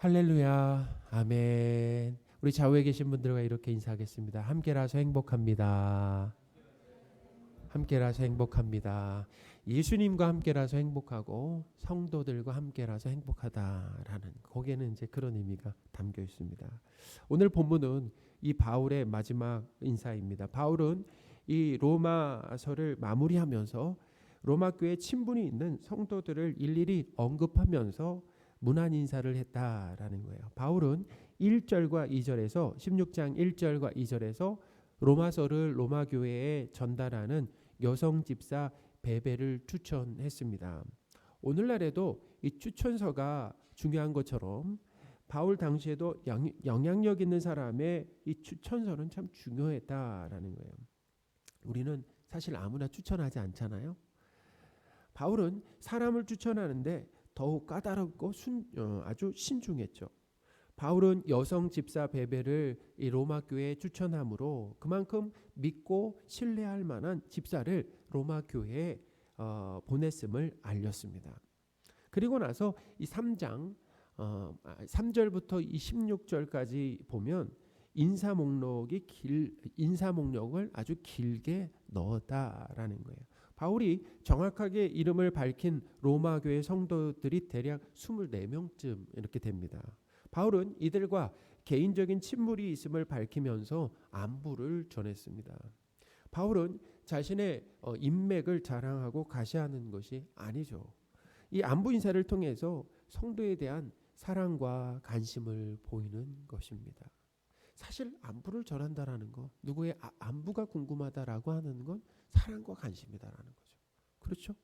할렐루야. 아멘. 우리 좌우에 계신 분들과 이렇게 인사하겠습니다. 함께라서 행복합니다. 함께라서 행복합니다. 예수님과 함께라서 행복하고 성도들과 함께라서 행복하다라는 거기에는 이제 그런 의미가 담겨 있습니다. 오늘 본문은 이 바울의 마지막 인사입니다. 바울은 이 로마서를 마무리하면서 로마 교회 친분이 있는 성도들을 일일이 언급하면서 문안 인사를 했다라는 거예요. 바울은 1절과 2절에서 16장 1절과 2절에서 로마서를 로마 교회에 전달하는 여성 집사 베베를 추천했습니다. 오늘날에도 이 추천서가 중요한 것처럼 바울 당시에도 영향력 있는 사람의 이 추천서는 참 중요했다라는 거예요. 우리는 사실 아무나 추천하지 않잖아요. 바울은 사람을 추천하는데 더욱 까다롭고 아주 신중했죠. 바울은 여성 집사 베베를 이 로마 교회에 추천함으로 그만큼 믿고 신뢰할 만한 집사를 로마 교회에 보냈음을 알렸습니다. 그리고 나서 이 3장 3절부터 이 16절까지 보면 인사 목록을 아주 길게 넣었다라는 거예요. 바울이 정확하게 이름을 밝힌 로마 교회 성도들이 대략 24명쯤 이렇게 됩니다. 바울은 이들과 개인적인 친분이 있음을 밝히면서 안부를 전했습니다. 바울은 자신의 인맥을 자랑하고 가시하는 것이 아니죠. 이 안부 인사를 통해서 성도에 대한 사랑과 관심을 보이는 것입니다. 사실 안부를 전한다라는 거, 누구의 안부가 궁금하다라고 하는 건 사랑과 관심이다라는 거죠. 그렇죠?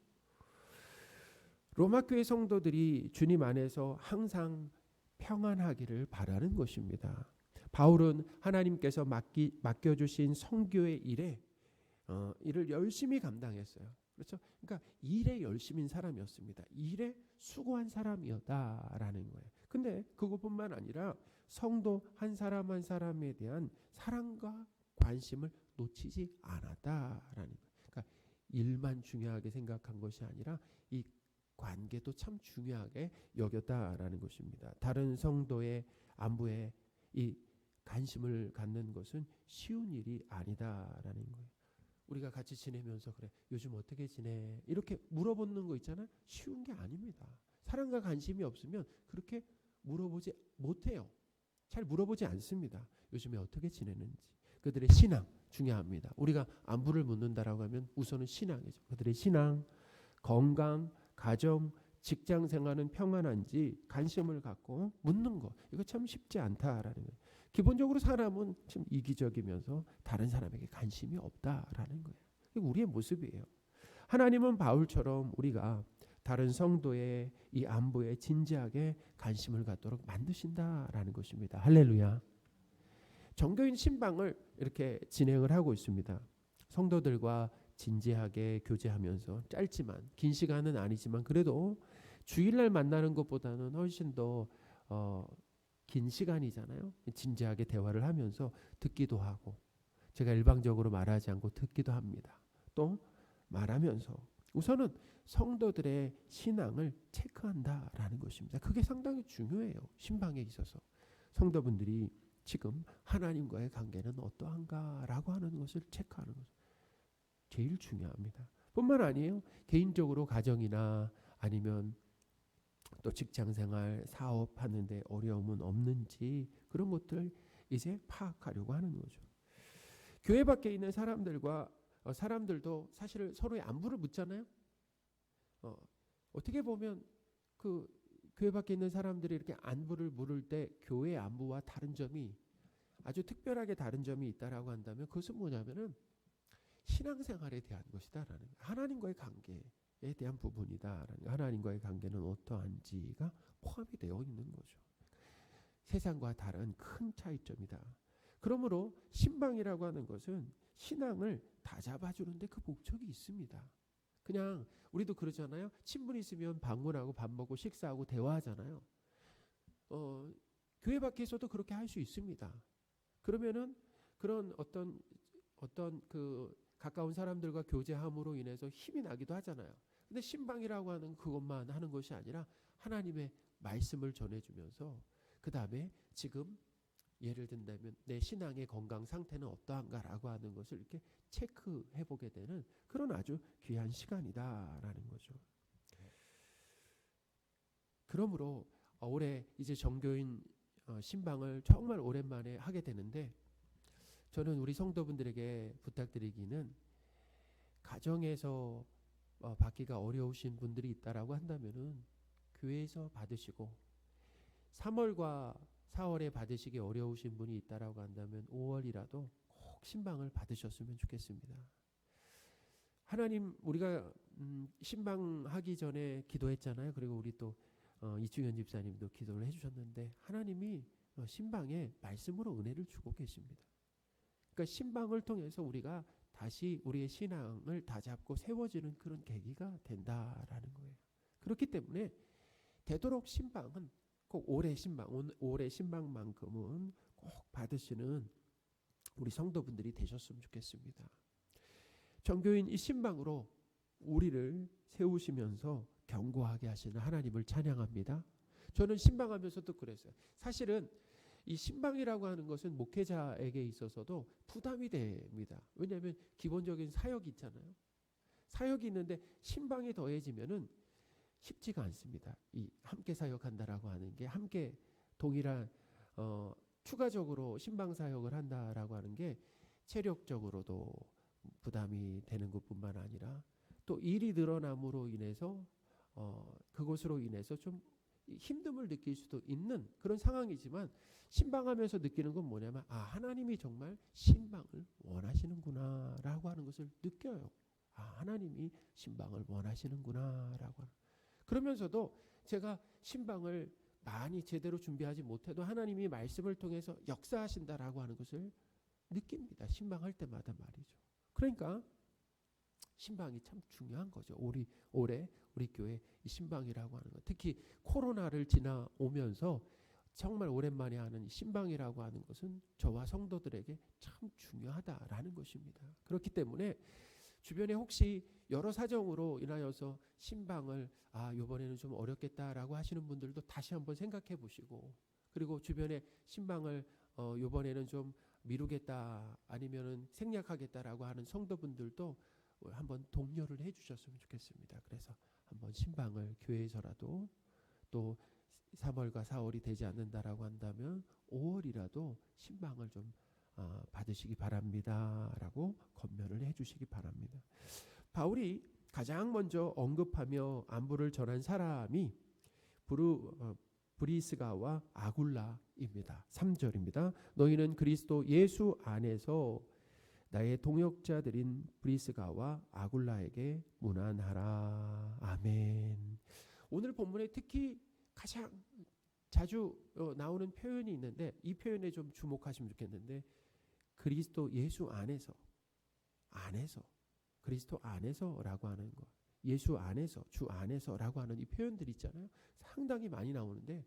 로마 교회 성도들이 주님 안에서 항상 평안하기를 바라는 것입니다. 바울은 하나님께서 맡겨주신 선교의 일을 열심히 감당했어요. 그렇죠? 그러니까 일에 열심인 사람이었습니다. 일에 수고한 사람이었다라는 거예요. 근데 그것뿐만 아니라 성도 한 사람 한 사람에 대한 사랑과 관심을 놓치지 않았다라는 거예요. 그러니까 일만 중요하게 생각한 것이 아니라 이 관계도 참 중요하게 여겼다라는 것입니다. 다른 성도의 안부에 이 관심을 갖는 것은 쉬운 일이 아니다라는 거예요. 우리가 같이 지내면서 그래 요즘 어떻게 지내 이렇게 물어보는 거 있잖아요. 쉬운 게 아닙니다. 사랑과 관심이 없으면 그렇게 물어보지 못해요. 잘 물어보지 않습니다. 요즘에 어떻게 지내는지. 그들의 신앙 중요합니다. 우리가 안부를 묻는다라고 하면 우선은 신앙이죠. 그들의 신앙, 건강, 가정, 직장 생활은 평안한지 관심을 갖고 묻는 거. 이거 참 쉽지 않다라는 거예요. 기본적으로 사람은 좀 이기적이면서 다른 사람에게 관심이 없다라는 거예요. 이게 우리의 모습이에요. 하나님은 바울처럼 우리가 다른 성도의 이 안부에 진지하게 관심을 갖도록 만드신다라는 것입니다. 할렐루야. 정교인 신방을 이렇게 진행을 하고 있습니다. 성도들과 진지하게 교제하면서 짧지만 긴 시간은 아니지만 그래도 주일날 만나는 것보다는 훨씬 더 긴 시간이잖아요. 진지하게 대화를 하면서 듣기도 하고 제가 일방적으로 말하지 않고 듣기도 합니다. 또 말하면서 우선은 성도들의 신앙을 체크한다라는 것입니다. 그게 상당히 중요해요. 신방에 있어서 성도분들이 지금 하나님과의 관계는 어떠한가라고 하는 것을 체크하는 거죠. 제일 중요합니다. 뿐만 아니에요. 개인적으로 가정이나 아니면 또 직장생활, 사업하는데 어려움은 없는지 그런 것들 이제 파악하려고 하는 거죠. 교회 밖에 있는 사람들도 사실 서로의 안부를 묻잖아요. 어떻게 보면 그 교회 밖에 있는 사람들이 이렇게 안부를 물을 때 교회 안부와 다른 점이 아주 특별하게 다른 점이 있다라고 한다면 그것은 뭐냐면은 신앙생활에 대한 것이다라는 거예요. 하나님과의 관계에 대한 부분이다라는 거예요. 하나님과의 관계는 어떠한지가 포함이 되어 있는 거죠. 세상과 다른 큰 차이점이다. 그러므로 신방이라고 하는 것은 신앙을 다 잡아주는데 그 목적이 있습니다. 그냥 우리도 그러잖아요. 친분이 있으면 방문하고 밥 먹고 식사하고 대화하잖아요. 교회 밖에서도 그렇게 할 수 있습니다. 그러면은 그런 어떤 그 가까운 사람들과 교제함으로 인해서 힘이 나기도 하잖아요. 근데 신방이라고 하는 그것만 하는 것이 아니라 하나님의 말씀을 전해주면서 그 다음에 지금 예를 든다면 내 신앙의 건강 상태는 어떠한가라고 하는 것을 이렇게 체크해 보게 되는 그런 아주 귀한 시간이다라는 거죠. 그러므로 올해 이제 정교인 신방을 정말 오랜만에 하게 되는데, 저는 우리 성도분들에게 부탁드리기는, 가정에서 받기가 어려우신 분들이 있다라고 한다면은 교회에서 받으시고, 3월과 4월에 받으시기 어려우신 분이 있다라고 한다면 5월이라도 꼭 신방을 받으셨으면 좋겠습니다. 하나님, 우리가 신방하기 전에 기도했잖아요. 그리고 우리 또 이충현 집사님도 기도를 해주셨는데, 하나님이 신방에 말씀으로 은혜를 주고 계십니다. 그러니까 신방을 통해서 우리가 다시 우리의 신앙을 다잡고 세워지는 그런 계기가 된다라는 거예요. 그렇기 때문에 되도록 신방은 꼭 올해 신방만큼은 꼭 받으시는 우리 성도분들이 되셨으면 좋겠습니다. 정교인 이 신방으로 우리를 세우시면서 견고하게 하시는 하나님을 찬양합니다. 저는 신방하면서도 그랬어요. 사실은 이 신방이라고 하는 것은 목회자에게 있어서도 부담이 됩니다. 왜냐하면 기본적인 사역이 있잖아요. 사역이 있는데 신방이 더해지면은 쉽지가 않습니다. 이 함께 사역한다라고 하는 게, 함께 동일한 추가적으로 신방 사역을 한다라고 하는 게 체력적으로도 부담이 되는 것뿐만 아니라 또 일이 늘어남으로 인해서 그것으로 인해서 좀 힘듦을 느낄 수도 있는 그런 상황이지만, 신방하면서 느끼는 건 뭐냐면, 하나님이 정말 신방을 원하시는구나라고 하는 것을 느껴요. 하나님이 신방을 원하시는구나라고 하는. 그러면서도 제가 신방을 많이 제대로 준비하지 못해도 하나님이 말씀을 통해서 역사하신다라고 하는 것을 느낍니다. 신방할 때마다 말이죠. 그러니까 신방이 참 중요한 거죠. 올해 우리 교회 이 신방이라고 하는 것, 특히 코로나를 지나오면서 정말 오랜만에 하는 이 신방이라고 하는 것은 저와 성도들에게 참 중요하다라는 것입니다. 그렇기 때문에 주변에 혹시 여러 사정으로 인하여서 신방을 이번에는 좀 어렵겠다라고 하시는 분들도 다시 한번 생각해 보시고, 그리고 주변에 신방을 이번에는 좀 미루겠다 아니면은 생략하겠다라고 하는 성도분들도 한번 독려를 해주셨으면 좋겠습니다. 그래서 한번 신방을 교회에서라도, 또 3월과 4월이 되지 않는다라고 한다면 5월이라도 신방을 좀 받으시기 바랍니다라고 권면을 해주시기 바랍니다. 바울이 가장 먼저 언급하며 안부를 전한 사람이 브리스가와 아굴라입니다. 3절입니다. 너희는 그리스도 예수 안에서 나의 동역자들인 브리스가와 아굴라에게 문안하라. 아멘. 오늘 본문에 특히 가장 자주 나오는 표현이 있는데, 이 표현에 좀 주목하시면 좋겠는데, 그리스도 예수 안에서, 그리스도 안에서라고 하는 것, 예수 안에서, 주 안에서라고 하는 이 표현들이 있잖아요. 상당히 많이 나오는데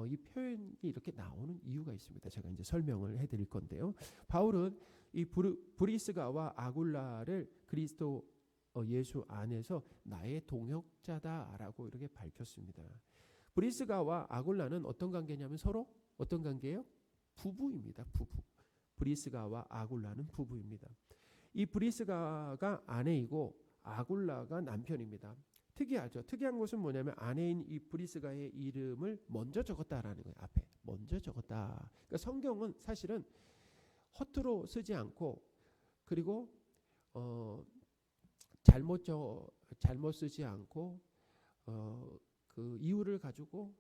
이 표현이 이렇게 나오는 이유가 있습니다. 제가 이제 설명을 해드릴 건데요. 바울은 이 브리스가와 아굴라를 그리스도 예수 안에서 나의 동역자다라고 이렇게 밝혔습니다. 브리스가와 아굴라는 어떤 관계냐면 서로 어떤 관계예요? 부부입니다. 부부. 브리스가와 아굴라는 부부입니다. 이 브리스가가 아내이고 아굴라가 남편입니다. 특이하죠. 특이한 것은 뭐냐면 아내인 이 브리스가의 이름을 먼저 적었다라는 거예요. 앞에 먼저 적었다. 그러니까 성경은 사실은 허투루 쓰지 않고, 그리고 잘못 쓰지 않고 그 이유를 가지고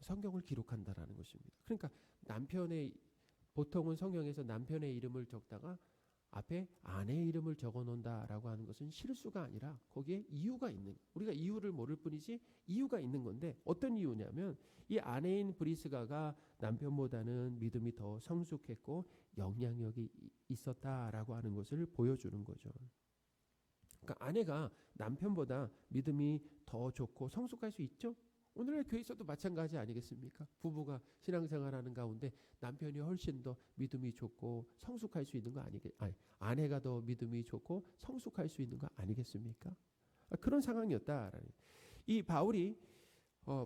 성경을 기록한다라는 것입니다. 그러니까 보통은 성경에서 남편의 이름을 적다가 앞에 아내의 이름을 적어 놓는다라고 하는 것은 실수가 아니라 거기에 이유가 있는, 우리가 이유를 모를 뿐이지 이유가 있는 건데, 어떤 이유냐면 이 아내인 브리스가가 남편보다는 믿음이 더 성숙했고 영향력이 있었다라고 하는 것을 보여주는 거죠. 그러니까 아내가 남편보다 믿음이 더 좋고 성숙할 수 있죠. 오늘날 교회에서도 마찬가지 아니겠습니까? 부부가 신앙생활하는 가운데 남편이 훨씬 더 믿음이 좋고 성숙할 수 있는 거 아내가 더 믿음이 좋고 성숙할 수 있는 거 아니겠습니까? 그런 상황이었다라는. 이 바울이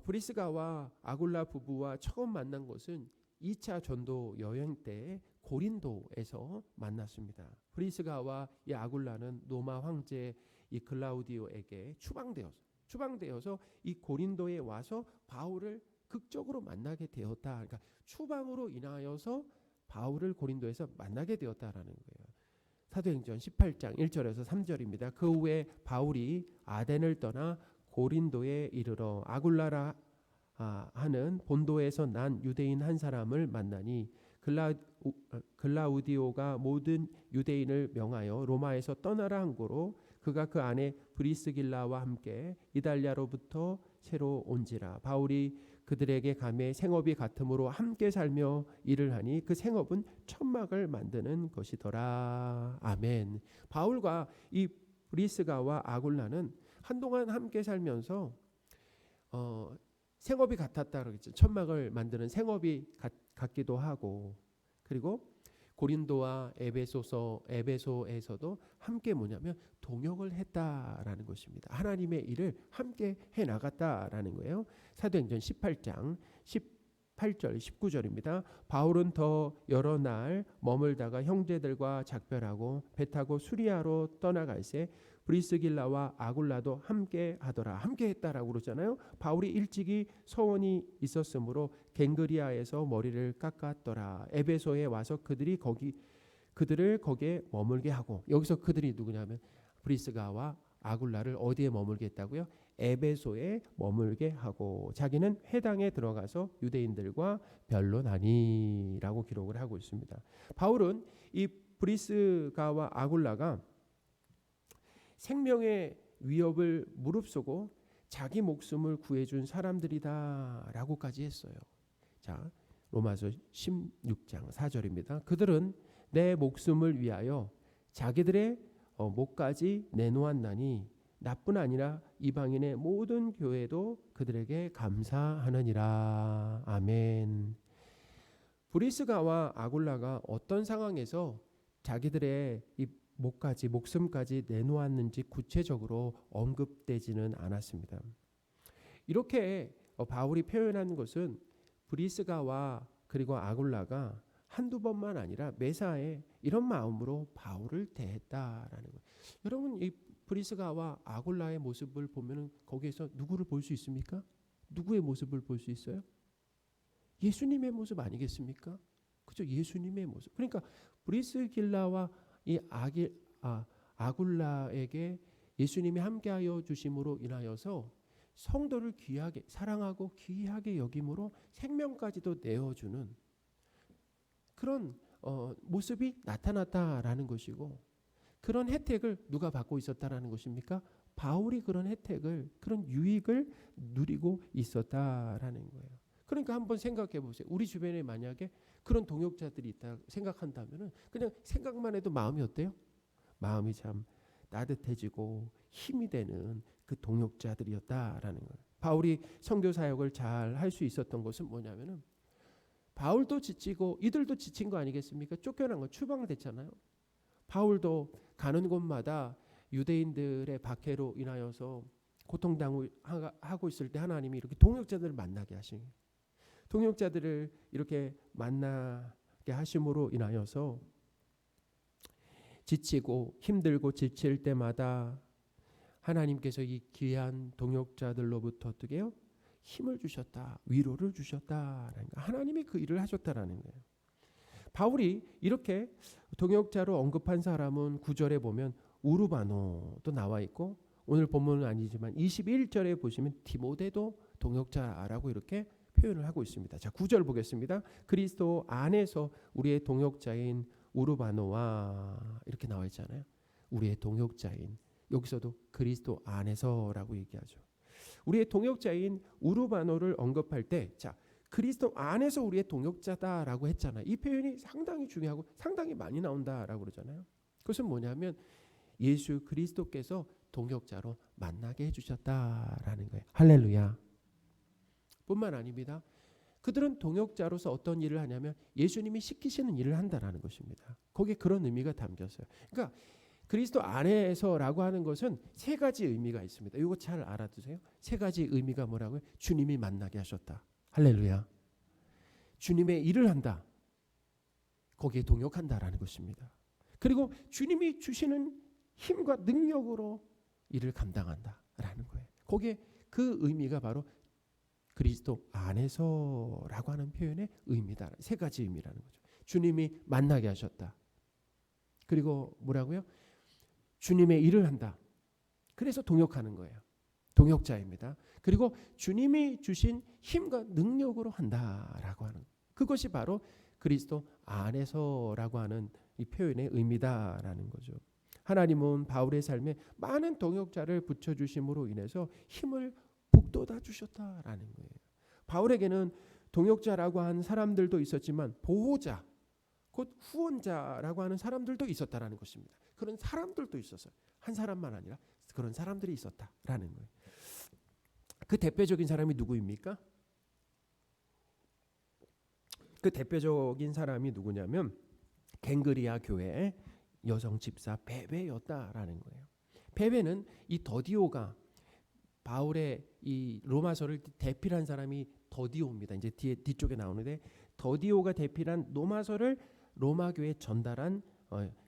브리스가와 아굴라 부부와 처음 만난 것은 2차 전도 여행 때 고린도에서 만났습니다. 브리스가와 이 아굴라는 로마 황제 이 글라우디오에게 추방되어서 이 고린도에 와서 바울을 극적으로 만나게 되었다. 그러니까 추방으로 인하여서 바울을 고린도에서 만나게 되었다라는 거예요. 사도행전 18장 1절에서 3절입니다. 그 후에 바울이 아덴을 떠나 고린도에 이르러 아굴라라 하는 본도에서 난 유대인 한 사람을 만나니 글라우디오가 모든 유대인을 명하여 로마에서 떠나라 한 고로 그가 그 안에 브리스길라와 함께 이달리아로부터 새로 온지라. 바울이 그들에게 가매 생업이 같으므로 함께 살며 일을 하니 그 생업은 천막을 만드는 것이더라. 아멘. 바울과 이 브리스가와 아굴라는 한동안 함께 살면서 생업이 같았다 그러겠죠. 천막을 만드는 생업이 같기도 하고, 그리고 고린도와 에베소에서도 함께 뭐냐면 동역을 했다라는 것입니다. 하나님의 일을 함께 해 나갔다라는 거예요. 사도행전 18장 18절 19절입니다. 바울은 더 여러 날 머물다가 형제들과 작별하고 배 타고 수리아로 떠나갈새 브리스길라와 아굴라도 함께 하더라. 함께 했다라고 그러잖아요. 바울이 일찍이 서원이 있었으므로 갱그리아에서 머리를 깎았더라. 에베소에 와서 그들을 거기에 머물게 하고, 여기서 그들이 누구냐면 브리스가와 아굴라를 어디에 머물게 했다고요? 에베소에 머물게 하고 자기는 회당에 들어가서 유대인들과 변론하니라고 기록을 하고 있습니다. 바울은 이 브리스가와 아굴라가 생명의 위협을 무릅쓰고 자기 목숨을 구해준 사람들이다라고까지 했어요. 자, 로마서 16장 4절입니다. 그들은 내 목숨을 위하여 자기들의 목까지 내놓았나니 나뿐 아니라 이방인의 모든 교회도 그들에게 감사하느니라. 아멘. 브리스가와 아굴라가 어떤 상황에서 자기들의 이 목숨까지 내놓았는지 구체적으로 언급되지는 않았습니다. 이렇게 바울이 표현한 것은 브리스가와 그리고 아굴라가 한두 번만 아니라 매사에 이런 마음으로 바울을 대했다라는 거예요. 여러분, 이 브리스가와 아굴라의 모습을 보면 거기에서 누구를 볼 수 있습니까? 누구의 모습을 볼 수 있어요? 예수님의 모습 아니겠습니까? 그죠? 예수님의 모습. 그러니까 브리스길라와 이 아굴라에게 예수님이 함께하여 주심으로 인하여서 성도를 귀하게 사랑하고 귀하게 여김으로 생명까지도 내어주는 그런 모습이 나타났다라는 것이고, 그런 혜택을 누가 받고 있었다라는 것입니까? 바울이 그런 혜택을, 그런 유익을 누리고 있었다라는 거예요. 그러니까 한번 생각해 보세요. 우리 주변에 만약에 그런 동역자들이 있다 생각한다면은 그냥 생각만 해도 마음이 어때요? 마음이 참 따뜻해지고 힘이 되는 그 동역자들이었다라는 거예요. 바울이 선교 사역을 잘 할 수 있었던 것은 뭐냐면은 바울도 지치고 이들도 지친 거 아니겠습니까? 쫓겨난 거, 추방됐잖아요. 바울도 가는 곳마다 유대인들의 박해로 인하여서 고통당하고 있을 때 하나님이 이렇게 동역자들을 만나게 하신, 동역자들을 이렇게 만나게 하심으로 인하여서 지치고 힘들고 지칠 때마다 하나님께서 이 귀한 동역자들로부터 어떻게 해요? 힘을 주셨다, 위로를 주셨다. 하나님이 그 일을 하셨다라는 거예요. 바울이 이렇게 동역자로 언급한 사람은 9절에 보면 우르바노도 나와 있고, 오늘 본문은 아니지만 21절에 보시면 디모데도 동역자라고 이렇게 표현을 하고 있습니다. 자, 9절 보겠습니다. 그리스도 안에서 우리의 동역자인 우르바노와 이렇게 나와 있잖아요. 우리의 동역자인, 여기서도 그리스도 안에서라고 얘기하죠. 우리의 동역자인 우르바노를 언급할 때, 자, 그리스도 안에서 우리의 동역자다라고 했잖아요. 이 표현이 상당히 중요하고 상당히 많이 나온다라고 그러잖아요. 그것은 뭐냐면 예수 그리스도께서 동역자로 만나게 해주셨다라는 거예요. 할렐루야. 뿐만 아닙니다. 그들은 동역자로서 어떤 일을 하냐면 예수님이 시키시는 일을 한다라는 것입니다. 거기에 그런 의미가 담겼어요. 그러니까 그리스도 안에서라고 하는 것은 세 가지 의미가 있습니다. 이거 잘 알아두세요. 세 가지 의미가 뭐라고요? 주님이 만나게 하셨다. 할렐루야. 주님의 일을 한다. 거기에 동역한다라는 것입니다. 그리고 주님이 주시는 힘과 능력으로 일을 감당한다라는 거예요. 거기에 그 의미가 바로 그리스도 안에서라고 하는 표현의 의미다. 세 가지 의미라는 거죠. 주님이 만나게 하셨다. 그리고 뭐라고요? 주님의 일을 한다. 그래서 동역하는 거예요. 동역자입니다. 그리고 주님이 주신 힘과 능력으로 한다라고 하는 그것이 바로 그리스도 안에서라고 하는 이 표현의 의미다라는 거죠. 하나님은 바울의 삶에 많은 동역자를 붙여주심으로 인해서 힘을 북돋아 주셨다라는 거예요. 바울에게는 동역자라고 한 사람들도 있었지만 보호자, 곧 후원자라고 하는 사람들도 있었다라는 것입니다. 그런 사람들도 있었어요. 한 사람만 아니라 그런 사람들이 있었다라는 거예요. 그 대표적인 사람이 누구입니까? 그 대표적인 사람이 누구냐면 갱그리아 교회의 여성 집사 베베였다라는 거예요. 베베는 이 더디오가 바울의 이 로마서를 대필한 사람이 더디오입니다. 이제 뒤쪽에 나오는데 더디오가 대필한 로마서를 로마 교회에 전달한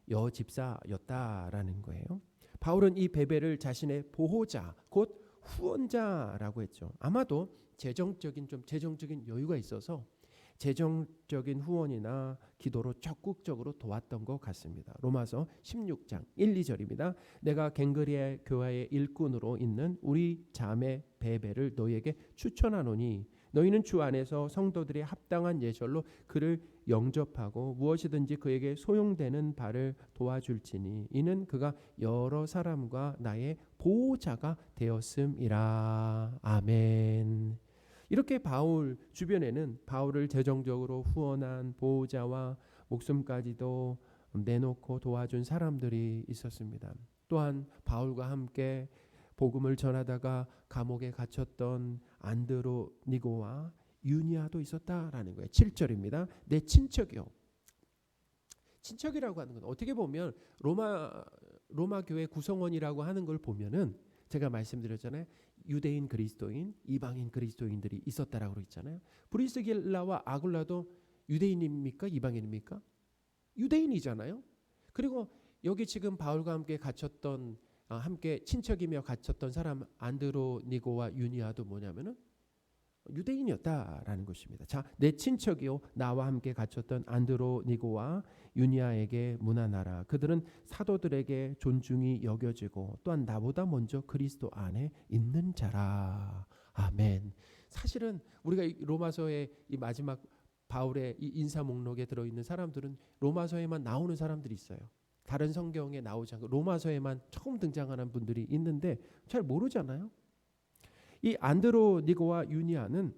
여 집사였다라는 거예요. 바울은 이 베베를 자신의 보호자, 곧 후원자라고 했죠. 아마도 재정적인 여유가 있어서 재정적인 후원이나 기도로 적극적으로 도왔던 것 같습니다. 로마서 16장 1, 2절입니다. 내가 갱그리아 교회의 일꾼으로 있는 우리 자매 베베를 너희에게 추천하노니 너희는 주 안에서 성도들의 합당한 예절로 그를 영접하고 무엇이든지 그에게 소용되는 바를 도와줄지니 이는 그가 여러 사람과 나의 보호자가 되었음이라. 아멘. 이렇게 바울 주변에는 바울을 재정적으로 후원한 보호자와 목숨까지도 내놓고 도와준 사람들이 있었습니다. 또한 바울과 함께 복음을 전하다가 감옥에 gat혔던 안드로니고와 유니아도 있었다라는 거예요. 7절입니다. 내 친척이요. 친척이라고 하는 건 어떻게 보면 로마 교회 구성원이라고 하는 걸 보면은 제가 말씀드렸잖아요. 유대인 그리스도인, 이방인 그리스도인들이 있었다라고 그랬잖아요. 브리스길라와 아굴라도 유대인입니까? 이방인입니까? 유대인이잖아요. 그리고 여기 지금 바울과 함께 갇혔던 함께 친척이며 갇혔던 사람 안드로니고와 유니아도 뭐냐면은 유대인이었다라는 것입니다. 자, 내 친척이요 나와 함께 갇혔던 안드로니고와 유니아에게 문안하라. 그들은 사도들에게 존중이 여겨지고 또한 나보다 먼저 그리스도 안에 있는 자라. 아멘. 사실은 우리가 로마서의 이 마지막 바울의 이 인사 목록에 들어있는 사람들은 로마서에만 나오는 사람들이 있어요. 다른 성경에 나오지 않고 로마서에만 처음 등장하는 분들이 있는데 잘 모르잖아요. 이 안드로니고와 유니아는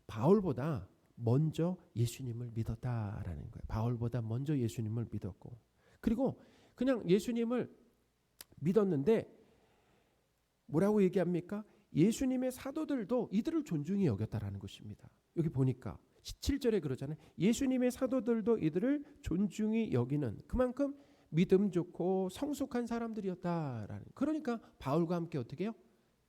바울보다 먼저 예수님을 믿었다라는 거예요. 바울보다 먼저 예수님을 믿었고 그리고 그냥 예수님을 믿었는데 뭐라고 얘기합니까? 예수님의 사도들도 이들을 존중히 여겼다라는 것입니다. 여기 보니까 17절에 그러잖아요. 예수님의 사도들도 이들을 존중히 여기는 그만큼 믿음 좋고 성숙한 사람들이었다라는. 그러니까 바울과 함께 어떻게 해요?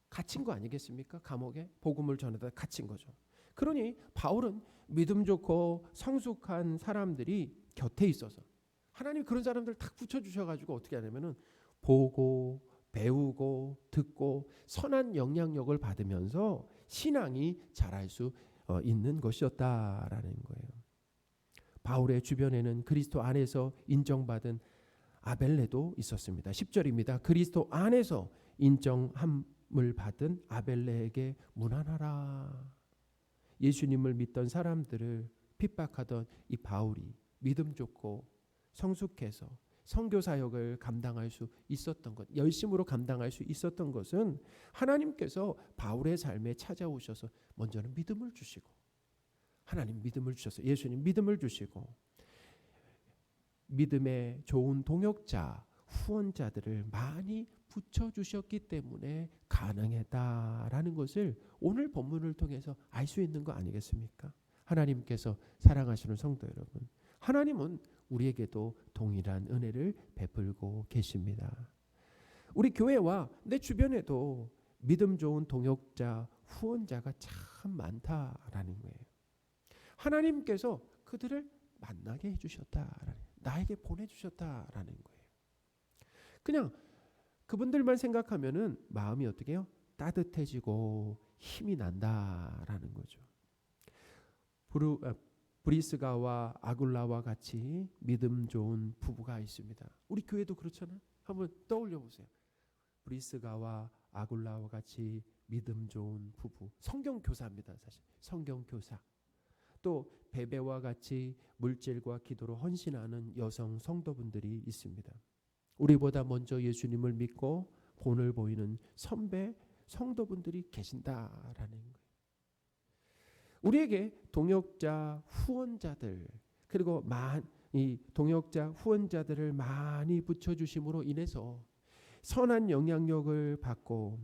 갇힌 거 아니겠습니까? 감옥에 복음을 전하다 갇힌 거죠. 그러니 바울은 믿음 좋고 성숙한 사람들이 곁에 있어서 하나님 그런 사람들 딱 붙여주셔가지고 어떻게 하냐면은 보고 배우고 듣고 선한 영향력을 받으면서 신앙이 자랄 수 있는 것이었다라는 거예요. 바울의 주변에는 그리스도 안에서 인정받은 아벨레도 있었습니다. 10절입니다. 그리스도 안에서 인정함을 받은 아벨레에게 문안하라. 예수님을 믿던 사람들을 핍박하던 이 바울이 믿음 좋고 성숙해서 선교 사역을 감당할 수 있었던 것, 열심으로 감당할 수 있었던 것은 하나님께서 바울의 삶에 찾아오셔서 먼저는 믿음을 주시고 하나님 믿음을 주셔서 예수님 믿음을 주시고 믿음의 좋은 동역자, 후원자들을 많이 붙여주셨기 때문에 가능했다라는 것을 오늘 본문을 통해서 알 수 있는 거 아니겠습니까? 하나님께서 사랑하시는 성도 여러분, 하나님은 우리에게도 동일한 은혜를 베풀고 계십니다. 우리 교회와 내 주변에도 믿음 좋은 동역자, 후원자가 참 많다라는 거예요. 하나님께서 그들을 만나게 해주셨다, 나에게 보내주셨다라는 거예요. 그냥 그분들만 생각하면은 마음이 어떻게 해요? 따뜻해지고 힘이 난다라는 거죠. 브리스가와 아굴라와 같이 믿음 좋은 부부가 있습니다. 우리 교회도 그렇잖아요. 한번 떠올려 보세요. 브리스가와 아굴라와 같이 믿음 좋은 부부, 성경교사입니다. 사실 성경교사. 또 베베와 같이 물질과 기도로 헌신하는 여성 성도분들이 있습니다. 우리보다 먼저 예수님을 믿고 본을 보이는 선배 성도분들이 계신다라는 거예요. 우리에게 동역자, 후원자들, 그리고 이 동역자, 후원자들을 많이 붙여주심으로 인해서 선한 영향력을 받고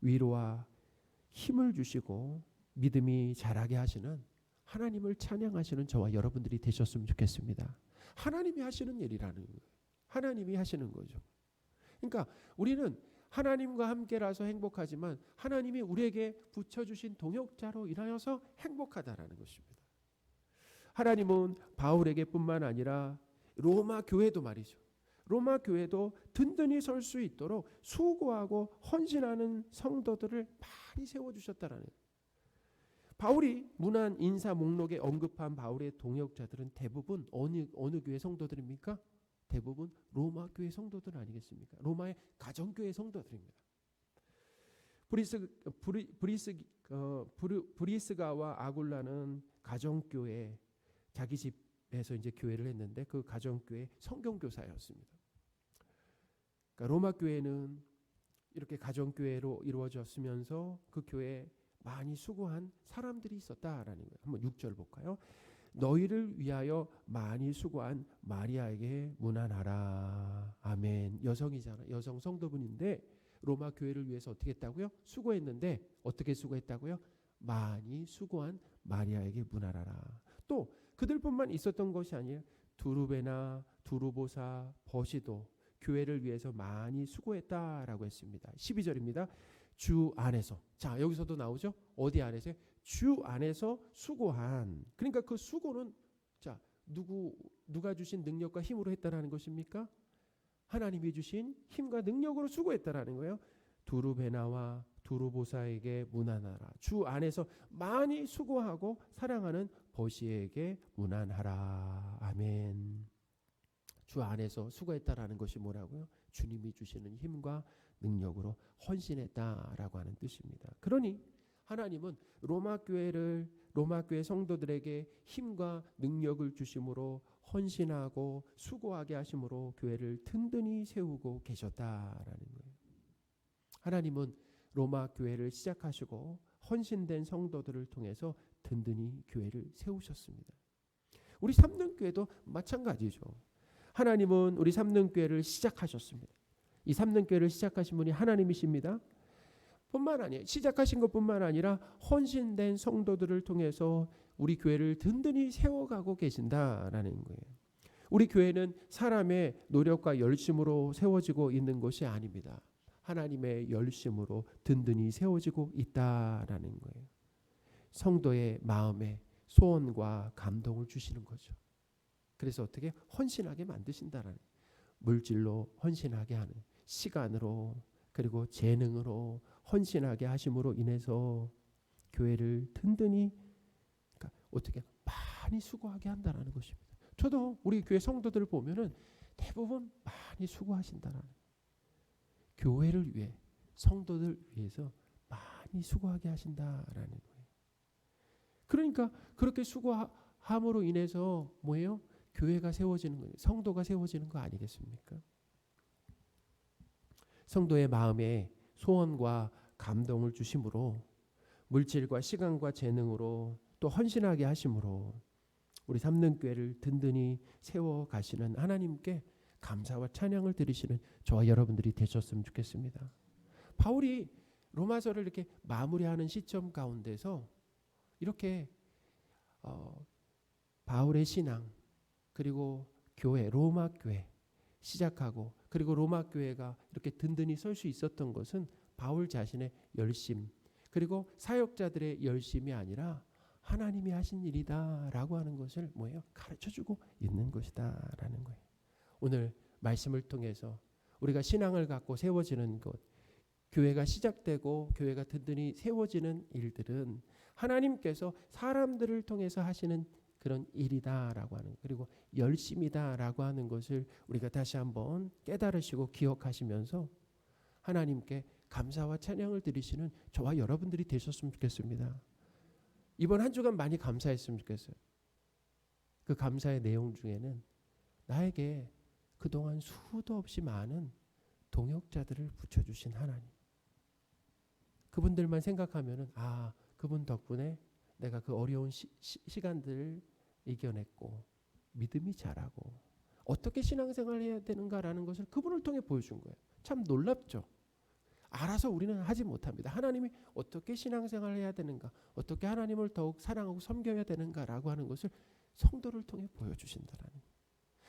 위로와 힘을 주시고 믿음이 자라게 하시는, 하나님을 찬양하시는 저와 여러분들이 되셨으면 좋겠습니다. 하나님이 하시는 일이라는 거예요. 하나님이 하시는 거죠. 그러니까 우리는 하나님과 함께라서 행복하지만 하나님이 우리에게 붙여주신 동역자로 인하여서 행복하다라는 것입니다. 하나님은 바울에게 뿐만 아니라 로마 교회도 말이죠. 로마 교회도 든든히 설 수 있도록 수고하고 헌신하는 성도들을 많이 세워주셨다라는 거예요. 바울이 문안 인사 목록에 언급한 바울의 동역자들은 대부분 어느 교회 성도들입니까? 대부분 로마 교회 성도들 아니겠습니까? 로마의 가정교회 성도들입니다. 브리스가와 아굴라는 가정교회, 자기 집에서 이제 교회를 했는데 그 가정교회 성경교사였습니다. 그러니까 로마 교회는 이렇게 가정교회로 이루어졌으면서 그 교회에 많이 수고한 사람들이 있었다라는 거예요. 한번 6절 볼까요? 너희를 위하여 많이 수고한 마리아에게 문안하라. 아멘. 여성이잖아요. 여성 성도분인데 로마 교회를 위해서 어떻게 했다고요? 수고했는데 어떻게 수고했다고요? 많이 수고한 마리아에게 문안하라. 또 그들뿐만 있었던 것이 아니에요. 두루베나 두루보사 버시도 교회를 위해서 많이 수고했다라고 했습니다. 12절입니다. 주 안에서. 자, 여기서도 나오죠? 어디 안에서요? 주 안에서 수고한. 그러니까 그 수고는 자, 누가 주신 능력과 힘으로 했다라는 것입니까? 하나님이 주신 힘과 능력으로 수고했다라는 거예요. 두루베나와 두루보사에게 문안하라. 주 안에서 많이 수고하고 사랑하는 버시에게 문안하라. 아멘. 주 안에서 수고했다라는 것이 뭐라고요? 주님이 주시는 힘과 능력으로 헌신했다라고 하는 뜻입니다. 그러니 하나님은 로마 교회 성도들에게 힘과 능력을 주심으로 헌신하고 수고하게 하심으로 교회를 든든히 세우고 계셨다라는 거예요. 하나님은 로마 교회를 시작하시고 헌신된 성도들을 통해서 든든히 교회를 세우셨습니다. 우리 삼등교회도 마찬가지죠. 하나님은 우리 삼등교회를 시작하셨습니다. 이 삼등교회를 시작하신 분이 하나님이십니다. 뿐만 아니라 시작하신 것뿐만 아니라 헌신된 성도들을 통해서 우리 교회를 든든히 세워가고 계신다라는 거예요. 우리 교회는 사람의 노력과 열심으로 세워지고 있는 것이 아닙니다. 하나님의 열심으로 든든히 세워지고 있다라는 거예요. 성도의 마음에 소원과 감동을 주시는 거죠. 그래서 어떻게 헌신하게 만드신다라는, 물질로 헌신하게 하는, 시간으로 그리고 재능으로 헌신하게 하심으로 인해서 교회를 든든히, 그러니까 어떻게 많이 수고하게 한다라는 것입니다. 저도 우리 교회 성도들을 보면은 대부분 많이 수고하신다라는, 교회를 위해, 성도들 위해서 많이 수고하게 하신다라는 거예요. 그러니까 그렇게 수고함으로 인해서 뭐예요? 교회가 세워지는 거예요. 성도가 세워지는 거 아니겠습니까? 성도의 마음에 소원과 감동을 주심으로, 물질과 시간과 재능으로 또 헌신하게 하심으로 우리 삼등교회를 든든히 세워가시는 하나님께 감사와 찬양을 드리시는 저와 여러분들이 되셨으면 좋겠습니다. 바울이 로마서를 이렇게 마무리하는 시점 가운데서 이렇게 바울의 신앙, 그리고 교회, 로마 교회 시작하고, 그리고 로마 교회가 이렇게 든든히 설 수 있었던 것은 바울 자신의 열심, 그리고 사역자들의 열심이 아니라 하나님이 하신 일이다라고 하는 것을 뭐예요? 가르쳐주고 있는 것이다라는 거예요. 오늘 말씀을 통해서 우리가 신앙을 갖고 세워지는 것, 교회가 시작되고 교회가 든든히 세워지는 일들은 하나님께서 사람들을 통해서 하시는 그런 일이다라고 하는, 그리고 열심이다라고 하는 것을 우리가 다시 한번 깨달으시고 기억하시면서 하나님께 감사와 찬양을 드리시는 저와 여러분들이 되셨으면 좋겠습니다. 이번 한 주간 많이 감사했으면 좋겠어요. 그 감사의 내용 중에는 나에게 그동안 수도 없이 많은 동역자들을 붙여주신 하나님, 그분들만 생각하면은 그분 덕분에 내가 그 어려운 시간들을 이겨냈고 믿음이 자라고 어떻게 신앙생활을 해야 되는가라는 것을 그분을 통해 보여준 거예요. 참 놀랍죠. 알아서 우리는 하지 못합니다. 하나님이 어떻게 신앙생활을 해야 되는가, 어떻게 하나님을 더욱 사랑하고 섬겨야 되는가라고 하는 것을 성도를 통해 보여주신다라는,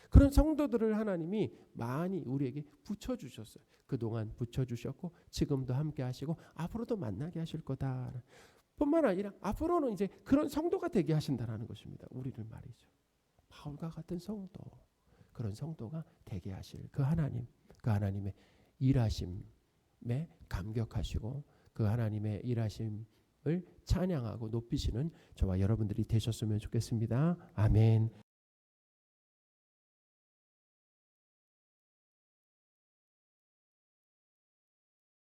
그런 성도들을 하나님이 많이 우리에게 붙여주셨어요. 그동안 붙여주셨고 지금도 함께 하시고 앞으로도 만나게 하실 거다 뿐만 아니라 앞으로는 이제 그런 성도가 되게 하신다는 것입니다. 우리를 말이죠. 바울과 같은 성도, 그런 성도가 되게 하실 그 하나님, 그 하나님의 일하심에 감격하시고 그 하나님의 일하심을 찬양하고 높이시는 저와 여러분들이 되셨으면 좋겠습니다. 아멘.